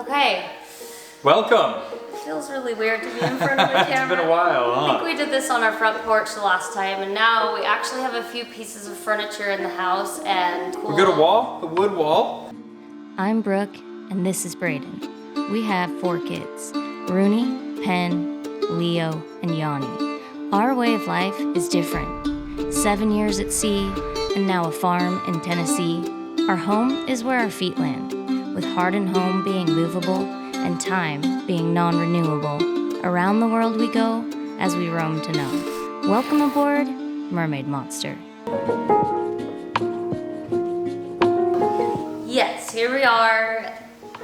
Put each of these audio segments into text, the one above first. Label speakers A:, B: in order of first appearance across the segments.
A: Okay.
B: Welcome.
A: It feels really weird to be in front of the camera.
B: It's been a while, huh?
A: I think we did this on our front porch the last time, and now we actually have a few pieces of furniture in the house, and
B: We got a wall, a wood wall.
C: I'm Brooke, and this is Braden. We have 4 kids, Rooney, Penn, Leo, and Yanni. Our way of life is different. 7 years at sea, and now a farm in Tennessee. Our home is where our feet land, with heart and home being movable, and time being non-renewable. Around the world we go, as we roam to know. Welcome aboard, Mermaid Monster.
A: Yes, here we are.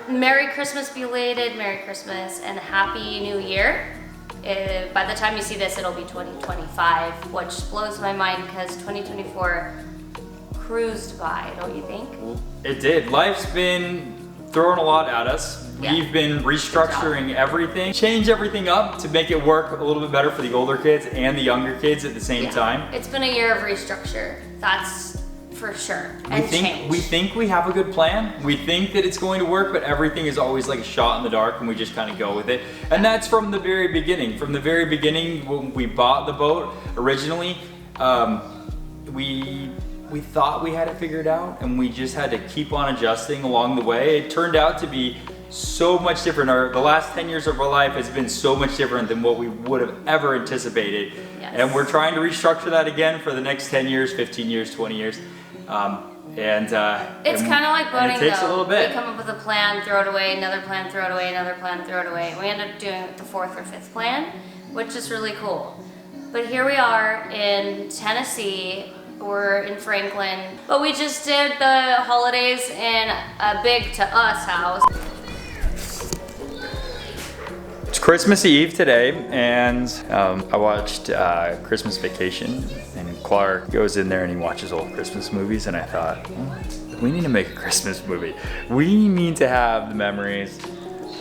A: Merry Christmas belated, Merry Christmas, and Happy New Year. By the time you see this, it'll be 2025, which blows my mind because 2024 cruised by, don't you think?
B: It did. Life's been throwing a lot at us.
A: Yeah.
B: We've been restructuring everything, change everything up to make it work a little bit better for the older kids and the younger kids at the same time.
A: It's been a year of restructure, that's for sure, and change.
B: We think we have a good plan. We think that it's going to work, but everything is always like a shot in the dark and we just kind of go with it. And that's from the very beginning. From the very beginning, when we bought the boat originally, we thought we had it figured out and we just had to keep on adjusting along the way. It turned out to be so much different. The last 10 years of our life has been so much different than what we would have ever anticipated.
A: Yes.
B: And we're trying to restructure that again for the next 10 years, 15 years, 20 years.
A: It's kind of like boating,
B: it takes
A: though.
B: a little bit.
A: We come up with a plan, throw it away, another plan, throw it away, another plan, throw it away. We end up doing the 4th or 5th plan, which is really cool. But here we are in Tennessee. We're in Franklin, but we just did the holidays in a big to us house.
B: It's Christmas Eve today, and I watched Christmas Vacation, and Clark goes in there and he watches old Christmas movies, and I thought, we need to make a Christmas movie. We need to have the memories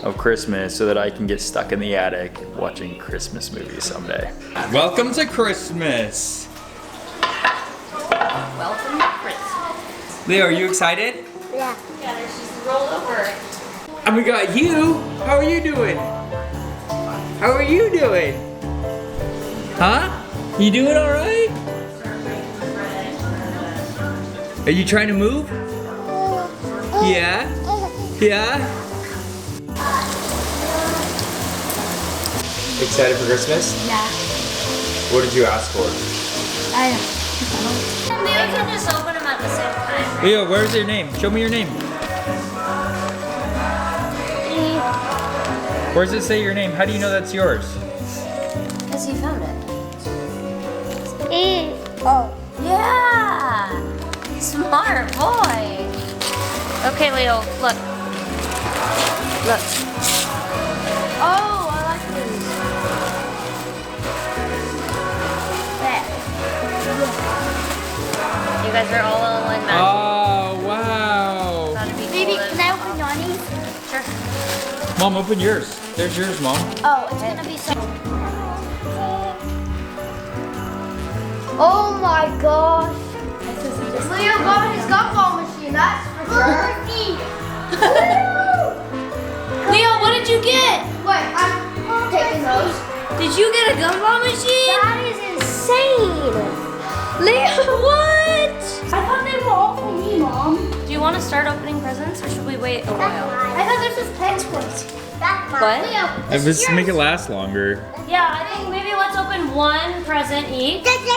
B: of Christmas so that I can get stuck in the attic watching Christmas movies someday. Welcome to Christmas.
A: Welcome to Christmas.
B: Leo, are you excited?
A: Yeah, she's rolled over.
B: And we got you. How are you doing? How are you doing? Huh? You doing all right? Are you trying to move? Yeah? Yeah? Excited for Christmas?
D: Yeah.
B: What did you ask for?
D: I don't.
A: We can just open them at the same time.
B: Leo, where's your name? Show me your name. Where does it say your name? How do you know that's yours?
A: Because you found it.
D: Oh.
A: Yeah! Smart boy. Okay, Leo, look. Look.
D: Oh, I like these.
A: You guys are all in matching.
B: Oh, wow.
A: That'd be
D: Baby,
A: cool.
D: can I open Yanni's?
A: Sure.
B: Mom, open yours. There's yours, Mom.
D: Oh, it's gonna be so. Oh my gosh. Leo got his gumball machine, that's for sure.
A: Leo, what did you get?
D: Wait, I'm taking those.
A: Did you get a gumball machine?
D: That is insane.
A: Leo, what?
D: I thought they were all for me, Mom.
A: Do you want to start opening presents or should we wait a while?
D: I thought this was Penn's place. That's mine.
A: What?
D: Leo,
B: Let's make it last longer.
A: Yeah, I think maybe let's open one present each.
D: This is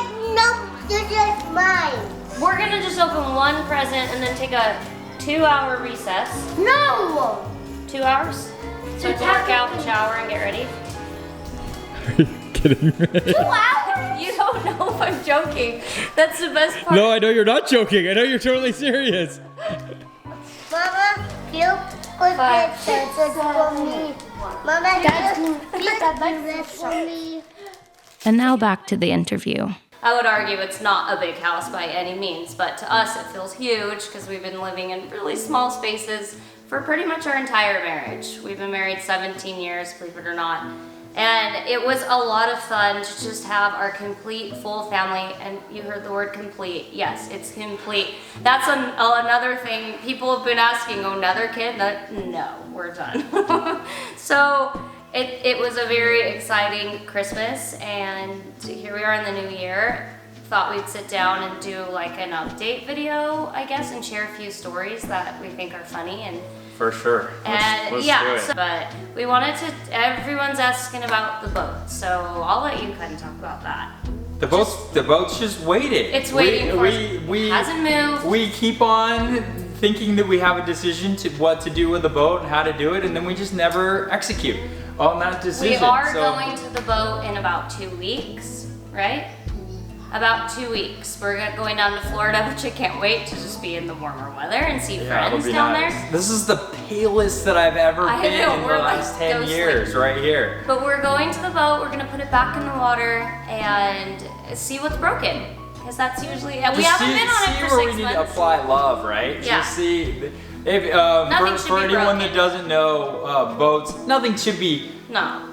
D: mine.
A: We're gonna just open one present and then take a 2-hour recess.
D: No.
A: 2 hours? So to work out and shower and get ready.
B: Are you kidding me?
D: 2 hours?
A: You don't know if I'm joking. That's the best part.
B: No, I know you're not joking. I know you're totally serious.
D: Mama, you put this for me. Mama, you this for me.
C: And now back to the interview.
A: I would argue it's not a big house by any means, but to us it feels huge because we've been living in really small spaces for pretty much our entire marriage. We've been married 17 years, believe it or not. And it was a lot of fun to just have our complete full family, and you heard the word complete. Yes, it's complete. That's another thing people have been asking, oh, another kid? No, we're done. So it was a very exciting Christmas, and here we are in the new year. Thought we'd sit down and do like an update video, I guess, and share a few stories that we think are funny. And
B: for sure. Let's do it.
A: But we wanted to, everyone's asking about the boat, so I'll let you kind of talk about that.
B: The boat's just waiting.
A: It's waiting for us. It hasn't moved.
B: We keep on thinking that we have a decision to what to do with the boat and how to do it, and then we just never execute on that decision.
A: We are going to the boat in about 2 weeks, right? About 2 weeks. We're going down to Florida, which I can't wait to just be in the warmer weather and see friends down there.
B: This is the palest that I've ever been in the last 10 years, right here.
A: But we're going to the boat, we're gonna put it back in the water and see what's broken. Because that's usually, we haven't been on it for 6 months.
B: See where we need to apply love, right?
A: Yeah.
B: Just see, if, for anyone
A: broken.
B: that doesn't know boats, nothing should be.
A: No,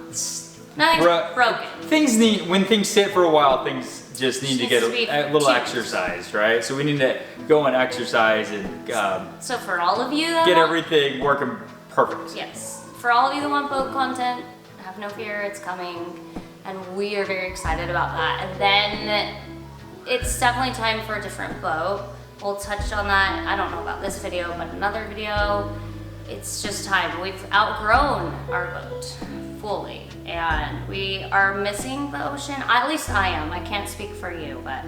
A: nothing's broken.
B: Things when things sit for a while, things just need to get a little exercise, right? So we need to go and exercise and
A: so for all of you that
B: get everything working perfect.
A: Yes, for all of you that want boat content, have no fear, it's coming, and we are very excited about that. And then it's definitely time for a different boat. We'll touch on that. I don't know about this video, but another video. It's just time. We've outgrown our boat fully, and we are missing the ocean. At least I am. I can't speak for you, but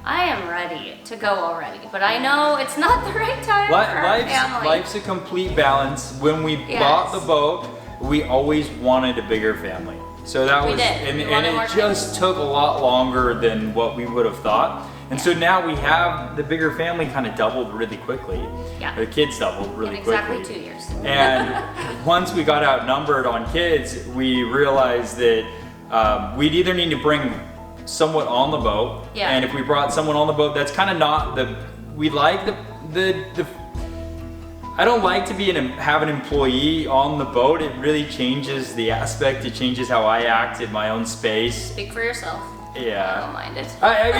A: I am ready to go already. But I know it's not the right time for our family.
B: Life's a complete balance. When we bought the boat, we always wanted a bigger family. So that was, and it just took a lot longer than what we would have thought. And so now we have the bigger family kind of doubled really quickly.
A: Yeah.
B: The kids doubled really quickly.
A: Exactly 2 years.
B: And once we got outnumbered on kids, we realized that we'd either need to bring someone on the boat.
A: Yeah.
B: And if we brought someone on the boat, that's kind of not we like the I don't like to have an employee on the boat. It really changes the aspect. It changes how I act in my own space.
A: Speak for yourself.
B: Yeah.
A: I don't mind it.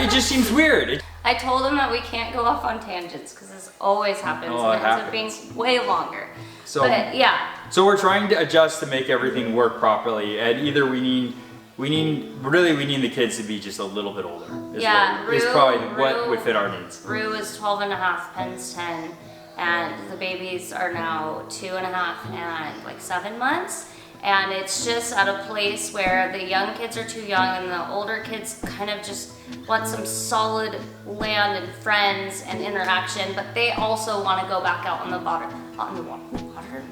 B: It just seems weird.
A: I told him that we can't go off on tangents because this always happens.
B: Oh,
A: and it ends up being way longer.
B: So,
A: but yeah.
B: So we're trying to adjust to make everything work properly, and either we need the kids to be just a little bit older. Is probably what would fit our needs.
A: Rue is 12 and a half, Penn's 10, and the babies are now 2.5 and like 7 months. And it's just at a place where the young kids are too young and the older kids kind of just want some solid land and friends and interaction, but they also want to go back out on the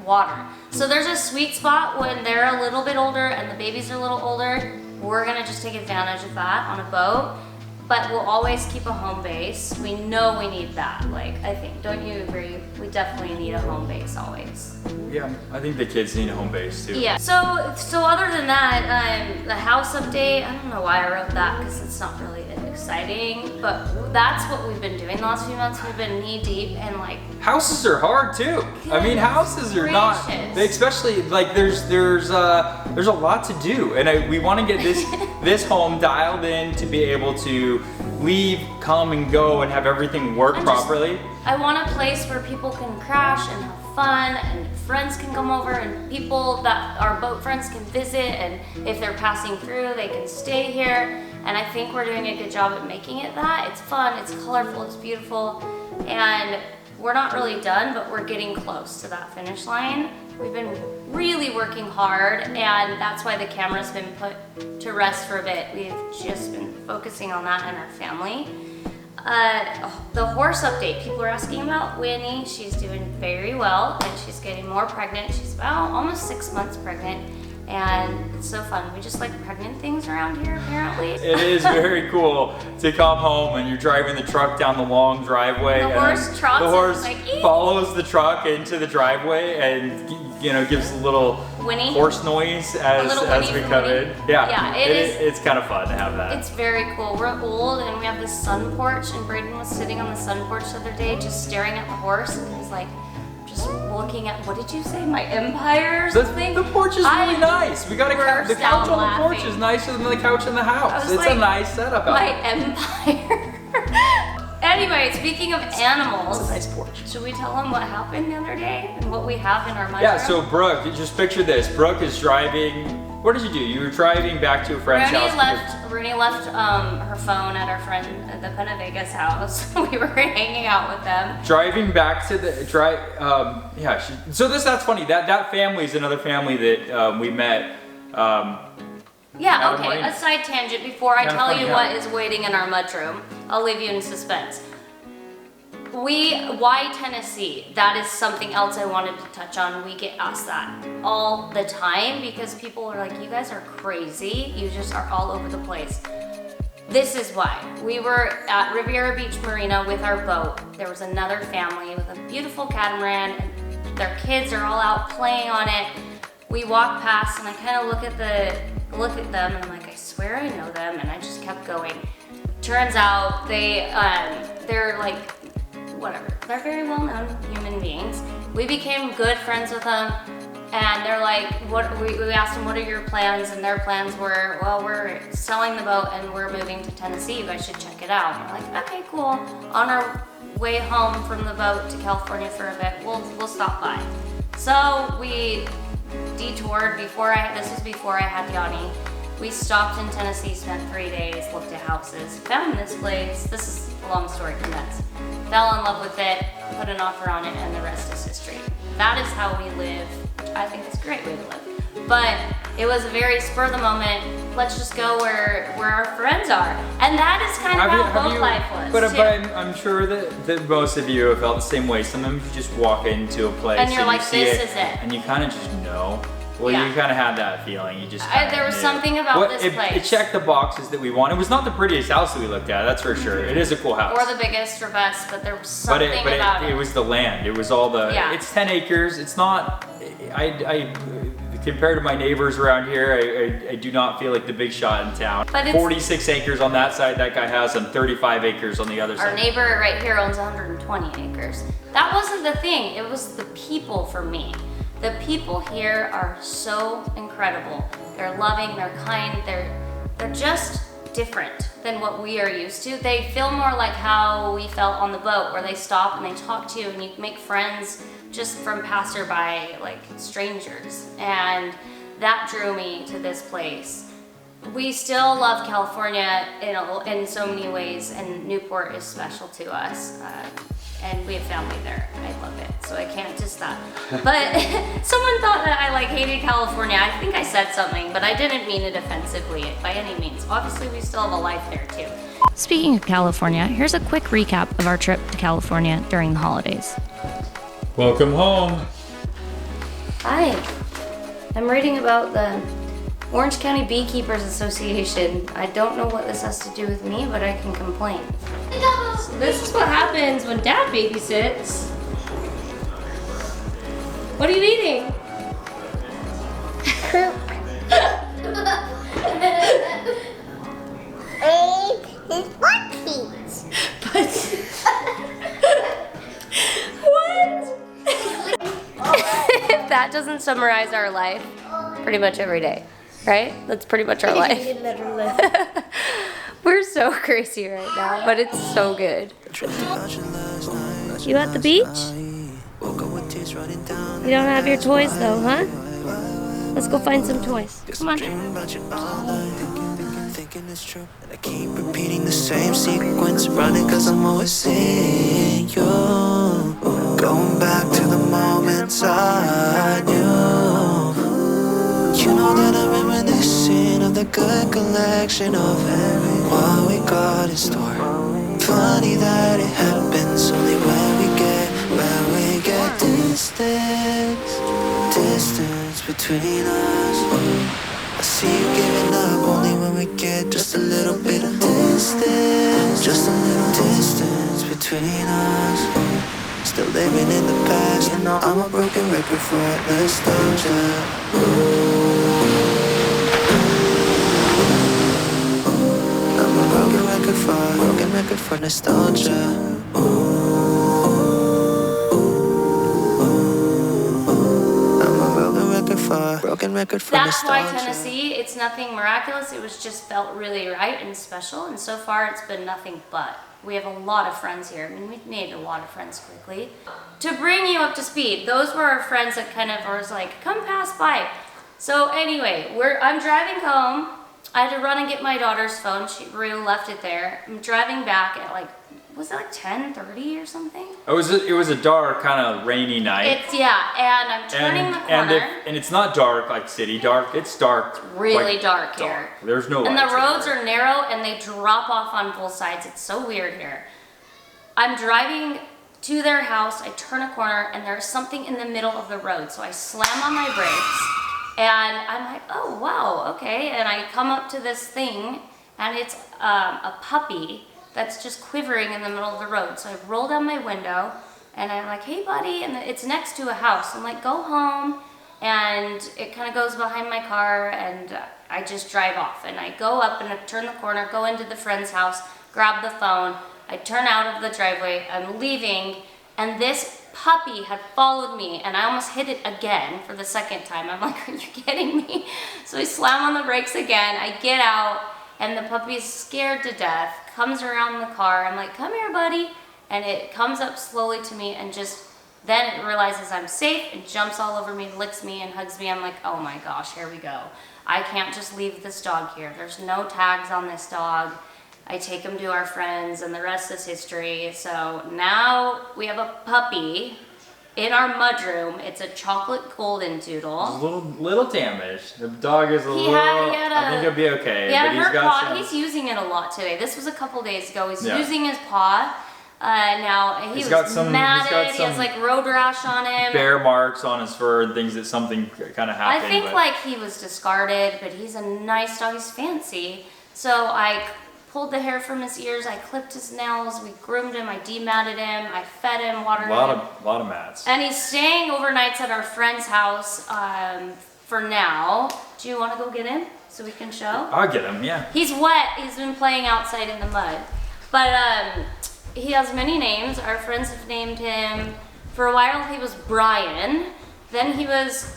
A: water. So there's a sweet spot when they're a little bit older and the babies are a little older. We're gonna just take advantage of that on a boat, but we'll always keep a home base. We know we need that. Like, I think, don't you agree? We definitely need a home base always.
B: Yeah, I think the kids need a home base too.
A: Yeah. So other than that, the house update. I don't know why I wrote that because it's not really exciting, but that's what we've been doing the last few months. We've been knee deep in like.
B: Houses are hard too. I mean, houses are not, especially like there's a lot to do, and we want to get this home dialed in to be able to leave, come and go, and have everything work properly.
A: I want a place where people can crash and have fun, and friends can come over, and people that our boat friends can visit, and if they're passing through, they can stay here. And I think we're doing a good job at making it that. It's fun, it's colorful, it's beautiful, and we're not really done, but we're getting close to that finish line. We've been really working hard, and that's why the camera's been put to rest for a bit. We've just been focusing on that and our family. The horse update, people are asking about Winnie. She's doing very well, and she's getting more pregnant. She's about almost 6 months pregnant, and it's so fun. We just like pregnant things around here, apparently.
B: It is very cool to come home and you're driving the truck down the long driveway.
A: The horse trots.
B: The horse
A: like,
B: follows the truck into the driveway and gives a little
A: whinny
B: horse noise as we come in. Yeah, it's kind of fun to have that.
A: It's very cool. We're old and we have this sun porch, and Braden was sitting on the sun porch the other day just staring at the horse, and he's like just looking at, what did you say, my empire or
B: The
A: something?
B: porch is really nice. We got a couch. The
A: burst
B: couch
A: out
B: on the porch
A: laughing.
B: is nicer than the couch in the house.
A: was
B: It's a
A: like,
B: nice setup out
A: My
B: there.
A: empire. Anyway, speaking of animals,
B: It's a nice porch.
A: should we tell them what happened the other day and what we have in our mudroom?
B: Yeah, so Brooke, just picture this. Brooke is driving. What did you do? You were driving back to a friend's house.
A: Rooney left her phone at our friend at the Pennavegas house. We were hanging out with them.
B: Driving back to the drive. Yeah. So that's funny. That family is another family that we met.
A: Yeah,
B: Out of
A: okay,
B: Marina.
A: a side tangent before I
B: Kinda
A: tell
B: fun,
A: you
B: yeah.
A: what is waiting in our mudroom. I'll leave you in suspense. Why Tennessee? That is something else I wanted to touch on. We get asked that all the time because people are like, you guys are crazy. You just are all over the place. This is why. We were at Riviera Beach Marina with our boat. There was another family with a beautiful catamaran and their kids are all out playing on it. We walked past and I kind of look at them and I'm like, I swear I know them, and I just kept going. Turns out they're like, whatever. They're very well-known human beings. We became good friends with them, and they're like, we asked them, what are your plans? And their plans were, well, we're selling the boat and we're moving to Tennessee. You guys should check it out. And we're like, okay, cool. On our way home from the boat to California for a bit, we'll stop by. So we detoured this was before I had Yanni. We stopped in Tennessee, spent 3 days, looked at houses, found this place. This is a long story condensed. Fell in love with it, put an offer on it, and the rest is history. That is how we live. I think it's a great way to live. But it was a very spur of the moment, let's just go where our friends are. And that is kind of how boat life was,
B: But
A: too.
B: I'm sure that most of you have felt the same way. Sometimes you just walk into a place
A: And you're like,
B: you see
A: this is it.
B: and you kind of just know. Well,
A: Yeah.
B: you kind of had that feeling. You just kinda
A: there was
B: knew.
A: something about this
B: It
A: place.
B: checked the boxes that we want. It was not the prettiest house that we looked at, that's for sure. It is a cool house.
A: Or the biggest or best, but there was something about it.
B: It was the land. It was all the.
A: Yeah.
B: It's 10 acres. It's not. I compared to my neighbors around here, I do not feel like the big shot in town.
A: But it's-
B: 46 acres on that side that guy has, and 35 acres on the other
A: Our
B: side.
A: neighbor right here owns 120 acres. That wasn't the thing, it was the people for me. The people here are so incredible. They're loving, they're kind, they're just different than what we are used to. They feel more like how we felt on the boat, where they stop and they talk to you and you make friends just from passerby, like strangers. And that drew me to this place. We still love California in so many ways, and Newport is special to us. And we have family there. I love it, so I can't just stop. But someone thought that I hated California. I think I said something, but I didn't mean it offensively by any means. Obviously, we still have a life there too.
C: Speaking of California, here's a quick recap of our trip to California during the holidays.
B: Welcome home.
A: Hi, I'm reading about the Orange County Beekeepers Association. I don't know what this has to do with me, but I can complain. So this is what happens when Dad babysits. What are you eating?
D: His butt cheeks.
A: What? If that doesn't summarize our life, pretty much every day, right? That's pretty much our life. We're so crazy right now, but it's so good. You at the beach? You don't have your toys though, huh? Let's go find some toys. Come on.
E: Thinking it's true, and I keep repeating the same sequence, running cause I'm always seeing you, going back to the moments I knew. You know that I'm reminiscing of the good collection of what we got in store. Funny that it happens only when we get distance between us. I see you giving up only when we get just a little bit of distance, just a little distance between us. Still living in the past, you know I'm a broken record for nostalgia. I'm a broken record for nostalgia. over. Broken record from
A: That's why
E: nostalgia.
A: Tennessee, it's nothing miraculous. It was just felt really right and special. And so far it's been nothing but. We have a lot of friends here. I mean, we've made a lot of friends quickly. To bring you up to speed, those were our friends that kind of was like, come pass by. So anyway, I'm driving home. I had to run and get my daughter's phone. Rue left it there. I'm driving back at like, was it like 10:30 or something?
B: It was a dark, kind of rainy night.
A: And I'm turning the corner.
B: And it's not dark like city dark. It's dark.
A: Really
B: like,
A: dark here.
B: There's no
A: And the
B: lights
A: roads
B: anywhere.
A: are narrow and they drop off on both sides. It's so weird here. I'm driving to their house. I turn a corner and there's something in the middle of the road. So I slam on my brakes and I'm like, oh wow, okay. And I come up to this thing and it's a puppy that's just quivering in the middle of the road. So I roll down my window and I'm like, hey buddy, and it's next to a house. I'm like, go home. And it kind of goes behind my car and I just drive off. And I go up and I turn the corner, go into the friend's house, grab the phone. I turn out of the driveway, I'm leaving, and this puppy had followed me and I almost hit it again for the second time. I'm like, are you kidding me? So I slam on the brakes again, I get out, and the puppy's scared to death, comes around the car. I'm like, come here, buddy. And it comes up slowly to me and just, then it realizes I'm safe and jumps all over me, licks me and hugs me. I'm like, oh my gosh, here we go. I can't just leave this dog here. There's no tags on this dog. I take him to our friends and the rest is history. So now we have a puppy in our mudroom. It's a chocolate golden doodle.
B: It's a little damaged. The dog is I think he'll be okay.
A: He had
B: but
A: a hurt paw. He's using it a lot today. This was a couple days ago. He's using his paw. Now he was matted. He has like road rash on him.
B: Bear marks on his fur and things that something kind of happened.
A: I think like he was discarded, but he's a nice dog. He's fancy. So I pulled the hair from his ears. I clipped his nails. We groomed him. I dematted him. I fed him, watered him.
B: A lot of mats.
A: And he's staying overnights at our friend's house for now. Do you want to go get him so we can show?
B: I'll get him, yeah.
A: He's wet. He's been playing outside in the mud. But he has many names. Our friends have named him. For a while he was Brian. Then he was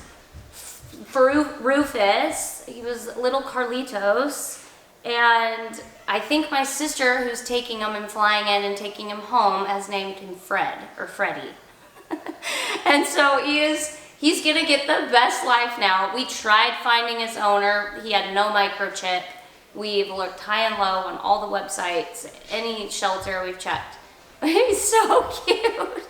A: Rufus. He was Little Carlitos. And I think my sister, who's taking him and flying in and taking him home, has named him Fred or Freddie. And so he's gonna get the best life now. We tried finding his owner. He had no microchip. We've looked high and low on all the websites, any shelter we've checked. He's so cute.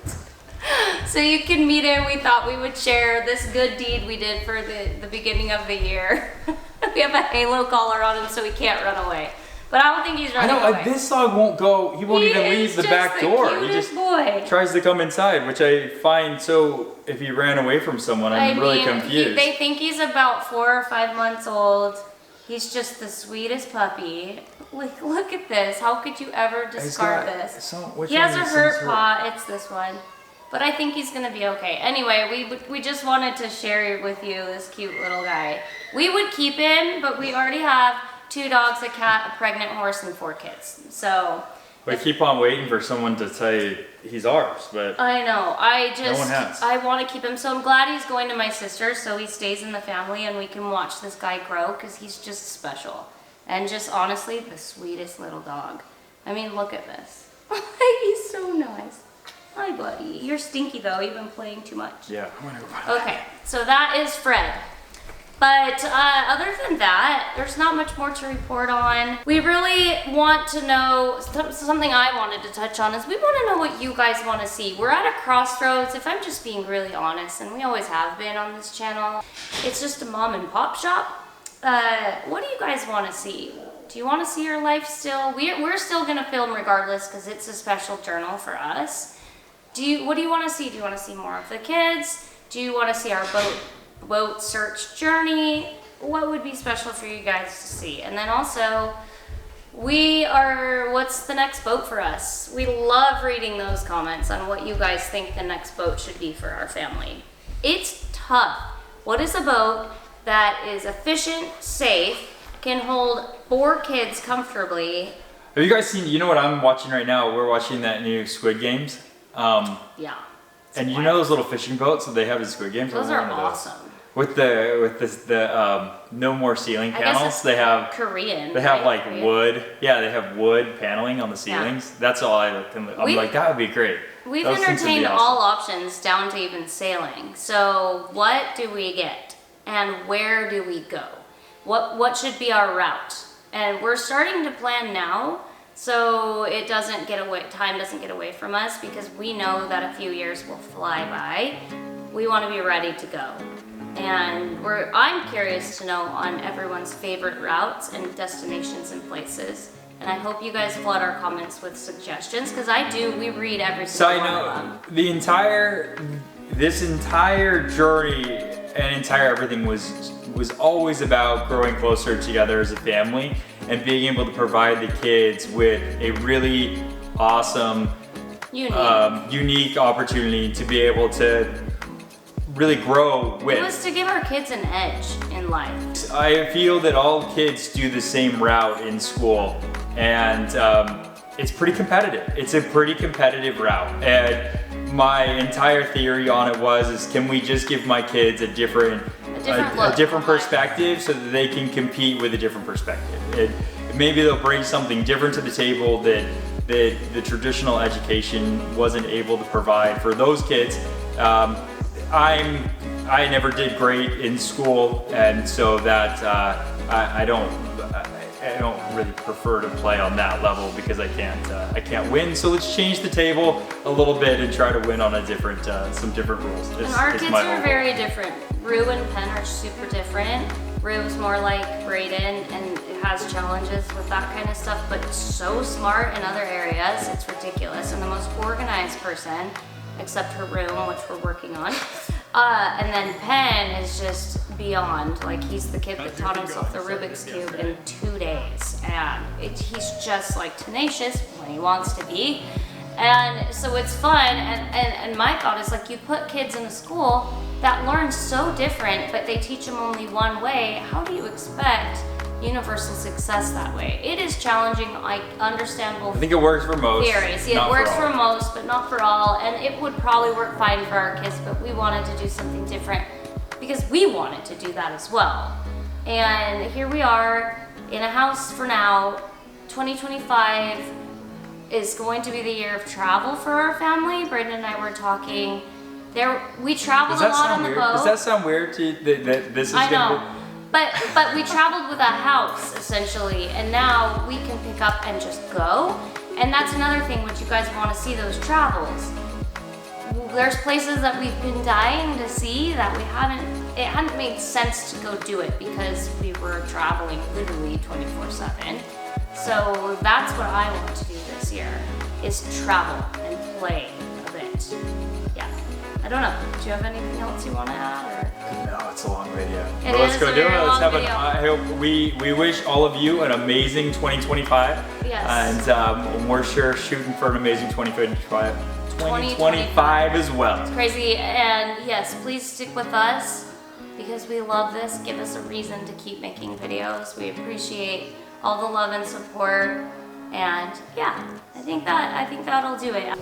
A: So you can meet him. We thought we would share this good deed we did for the beginning of the year. We have a halo collar on him so he can't run away. But I don't think he's running away.
B: This dog won't go, he won't even leave the back door. He just tries to come inside, which I find so, if he ran away from someone, I'm really confused.
A: They think he's about 4 or 5 months old. He's just the sweetest puppy. Look at this. How could you ever discard this? He has a hurt paw. It's this one. But I think he's gonna be okay. Anyway, we just wanted to share with you this cute little guy. We would keep him, but we already have 2 dogs, a cat, a pregnant horse, and 4 kids. So
B: we keep on waiting for someone to say he's ours, but
A: I know.
B: no one has.
A: I want to keep him. So I'm glad he's going to my sister's, so he stays in the family and we can watch this guy grow because he's just special. And just honestly, the sweetest little dog. I mean, look at this. He's so nice. Hi, buddy. You're stinky though. You've been playing too much.
B: Yeah, I'm gonna go find him.
A: Okay, so that is Fred. But other than that, there's not much more to report on. We really want to know, something I wanted to touch on is we want to know what you guys want to see. We're at a crossroads, if I'm just being really honest, and we always have been on this channel. It's just a mom and pop shop. What do you guys want to see? Do you want to see our life still? We're still going to film regardless because it's a special journal for us. What do you want to see? Do you want to see more of the kids? Do you want to see our boat search journey? What would be special for you guys to see? And then also, what's the next boat for us? We love reading those comments on what you guys think the next boat should be for our family. It's tough. What is a boat that is efficient, safe, can hold 4 kids comfortably?
B: Have you guys seen, you know what I'm watching right now? We're watching that new Squid Games.
A: Yeah.
B: And you know those little fishing boats that they have in Squid Games?
A: Those are awesome.
B: with the no more ceiling
A: I guess
B: panels.
A: it's
B: They have
A: Korean.
B: They have
A: right?
B: like
A: Korean.
B: wood. Yeah, they have wood paneling on the ceilings. That's all I'm like, that would be great.
A: We've
B: Those things would be
A: entertained
B: awesome.
A: all options down to even sailing. So what do we get? And where do we go? What should be our route? And we're starting to plan now, so it doesn't get away, time doesn't get away from us, because we know that a few years will fly by. We want to be ready to go. And I'm curious to know on everyone's favorite routes and destinations and places. And I hope you guys flood our comments with suggestions, because we read every single one of them.
B: This entire journey and entire everything was always about growing closer together as a family and being able to provide the kids with a really awesome, unique opportunity to be able to really grow with.
A: It was to give our kids an edge in life.
B: I feel that all kids do the same route in school, and it's pretty competitive. It's a pretty competitive route, and my entire theory on it is can we just give my kids a different perspective so that they can compete with a different perspective. Maybe they'll bring something different to the table that the traditional education wasn't able to provide for those kids. I never did great in school, and so that I don't really prefer to play on that level because I can't win. So let's change the table a little bit and try to win on a different some different rules.
A: And our kids are very different. Rue and Penn are super different. Rue's more like Braden and has challenges with that kind of stuff, but so smart in other areas. It's ridiculous. And the most organized person, except her room, which we're working on. And then Penn is just beyond. Like, he's the kid that taught himself the Rubik's Cube in 2 days. And he's just like tenacious when he wants to be. And so it's fun. And my thought is, like, you put kids in a school that learn so different, but they teach them only one way. How do you expect universal success that way? It is challenging. I understand both.
B: I think it works for most.
A: Theories. Yeah, it works for most, but not for all. And it would probably work fine for our kids, but we wanted to do something different because we wanted to do that as well. And here we are in a house for now. 2025 is going to be the year of travel for our family. Braden and I were talking. We traveled a lot on the boat.
B: Does that sound weird to you that this is
A: I know.
B: gonna be?
A: But we traveled with a house, essentially, and now we can pick up and just go. And that's another thing, which you guys want to see, those travels. There's places that we've been dying to see that it hadn't made sense to go do it because we were traveling literally 24/7. So that's what I want to do this year, is travel and play a bit. Yeah. I don't know. Do you have anything else you want to add? Or?
B: No, it's a long video.
A: It
B: Well, let's
A: is
B: go
A: a
B: do it.
A: very
B: Let's
A: long
B: have
A: video.
B: I hope we wish all of you an amazing 2025.
A: Yes.
B: And we're sure shooting for an amazing 2025 as well.
A: It's crazy. And yes, please stick with us because we love this. Give us a reason to keep making videos. We appreciate all the love and support. And yeah, I think that'll do it.